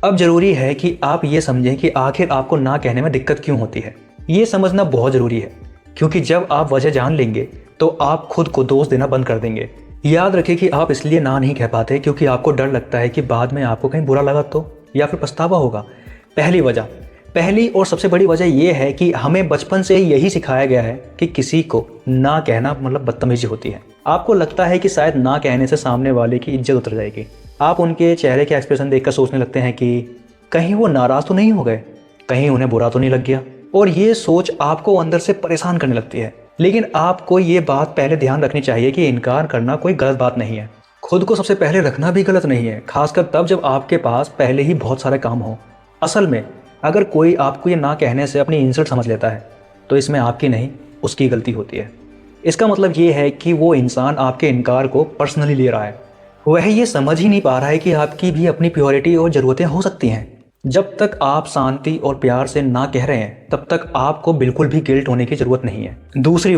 अब ज़रूरी है कि आप ये समझें कि आखिर आपको ना कहने में दिक्कत क्यों होती है। ये समझना बहुत ज़रूरी है, क्योंकि जब आप वजह जान लेंगे तो आप खुद को दोष देना बंद कर देंगे। याद रखें कि आप इसलिए ना नहीं कह पाते क्योंकि आपको डर लगता है कि बाद में आपको कहीं बुरा लगा तो, या फिर पछतावा होगा। पहली और सबसे बड़ी वजह यह है कि हमें बचपन से ही यही सिखाया गया है कि किसी को ना कहना मतलब बदतमीजी होती है। आपको लगता है कि शायद ना कहने से सामने वाले की इज्जत उतर जाएगी। आप उनके चेहरे के एक्सप्रेशन देखकर सोचने लगते हैं कि कहीं वो नाराज़ तो नहीं हो गए, कहीं उन्हें बुरा तो नहीं लग गया, और ये सोच आपको अंदर से परेशान करने लगती है। लेकिन आपको ये बात पहले ध्यान रखनी चाहिए कि इनकार करना कोई गलत बात नहीं है। खुद को सबसे पहले रखना भी गलत नहीं है, खासकर तब जब आपके पास पहले ही बहुत सारे काम हो। असल में अगर कोई आपको ये ना कहने से अपनी इंसल्ट समझ लेता है तो इसमें आपकी नहीं, उसकी गलती होती है। इसका मतलब ये है कि वो इंसान आपके इनकार को पर्सनली ले रहा है। वह ये समझ ही नहीं पा रहा है कि आपकी भी अपनी प्योरिटी और ज़रूरतें हो सकती हैं। जब तक आप शांति और प्यार से ना कह रहे हैं तब तक आपको बिल्कुल भी गिल्ट होने की ज़रूरत नहीं है। दूसरी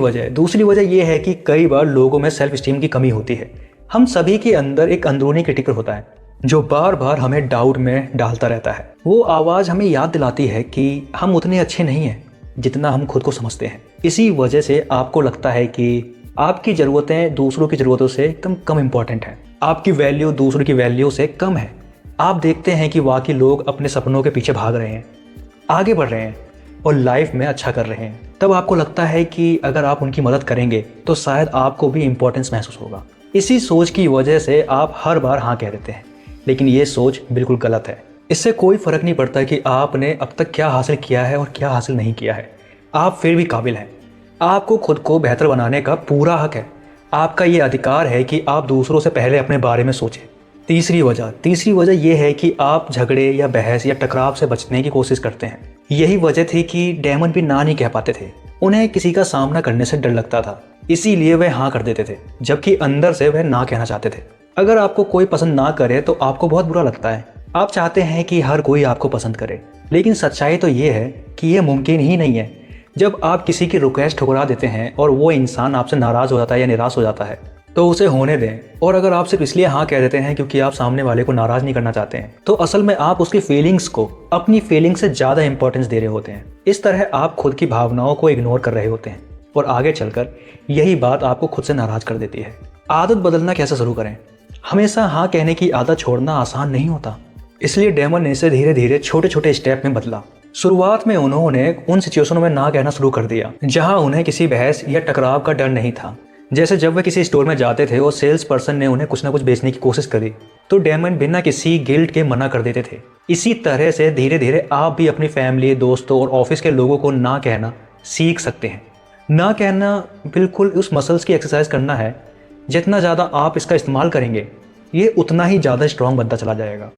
वजह यह है कि कई बार लोगों में सेल्फ स्टीम की कमी होती है। हम सभी के अंदर एक अंदरूनी क्रिटिकर होता है जो बार बार हमें डाउट में डालता रहता है। वो आवाज़ हमें याद दिलाती है कि हम उतने अच्छे नहीं हैं जितना हम खुद को समझते हैं। इसी वजह से आपको लगता है कि आपकी ज़रूरतें दूसरों की ज़रूरतों से एकदम कम इम्पॉर्टेंट हैं, आपकी वैल्यू दूसरों की वैल्यू से कम है। आप देखते हैं कि वाकई लोग अपने सपनों के पीछे भाग रहे हैं, आगे बढ़ रहे हैं और लाइफ में अच्छा कर रहे हैं। तब आपको लगता है कि अगर आप उनकी मदद करेंगे तो शायद आपको भी इम्पोर्टेंस महसूस होगा। इसी सोच की वजह से आप हर बार हाँ कह देते हैं, लेकिन ये सोच बिल्कुल गलत है। इससे कोई फ़र्क नहीं पड़ता कि आपने अब तक क्या हासिल किया है और क्या हासिल नहीं किया है, आप फिर भी काबिल हैं। आपको खुद को बेहतर बनाने का पूरा हक है। आपका ये अधिकार है कि आप दूसरों से पहले अपने बारे में सोचें। तीसरी वजह यह है कि आप झगड़े या बहस या टकराव से बचने की कोशिश करते हैं। यही वजह थी कि डेमन भी ना नहीं कह पाते थे। उन्हें किसी का सामना करने से डर लगता था, इसीलिए वह हाँ कर देते थे, जबकि अंदर से वह ना कहना चाहते थे। अगर आपको कोई पसंद ना करे तो आपको बहुत बुरा लगता है। आप चाहते हैं कि हर कोई आपको पसंद करे, लेकिन सच्चाई तो ये है कि यह मुमकिन ही नहीं है। जब आप किसी की रिक्वेस्ट ठुकरा देते हैं और वो इंसान आपसे नाराज़ हो जाता है या निराश हो जाता है तो उसे होने दें। और अगर आप सिर्फ इसलिए हाँ कह देते हैं क्योंकि आप सामने वाले को नाराज़ नहीं करना चाहते हैं तो असल में आप उसकी फीलिंग्स को अपनी फीलिंग्स से ज़्यादा इंपॉर्टेंस दे रहे होते हैं। इस तरह आप खुद की भावनाओं को इग्नोर कर रहे होते हैं और आगे चलकर यही बात आपको खुद से नाराज़ कर देती है। आदत बदलना कैसे शुरू करें? हमेशा हाँ कहने की आदत छोड़ना आसान नहीं होता, इसलिए डेमन ने इसे धीरे धीरे छोटे छोटे स्टेप में बदला। शुरुआत में उन्होंने उन सिचुएशनों में ना कहना शुरू कर दिया जहां उन्हें किसी बहस या टकराव का डर नहीं था। जैसे जब वे किसी स्टोर में जाते थे और सेल्स पर्सन ने उन्हें कुछ ना कुछ बेचने की कोशिश करी तो डेमन बिना किसी गिल्ट के मना कर देते थे। इसी तरह से धीरे धीरे आप भी अपनी फैमिली, दोस्तों और ऑफिस के लोगों को ना कहना सीख सकते हैं। ना कहना बिल्कुल उस मसल्स की एक्सरसाइज करना है। जितना ज़्यादा आप इसका इस्तेमाल करेंगे ये उतना ही ज़्यादा स्ट्रांग बनता चला जाएगा।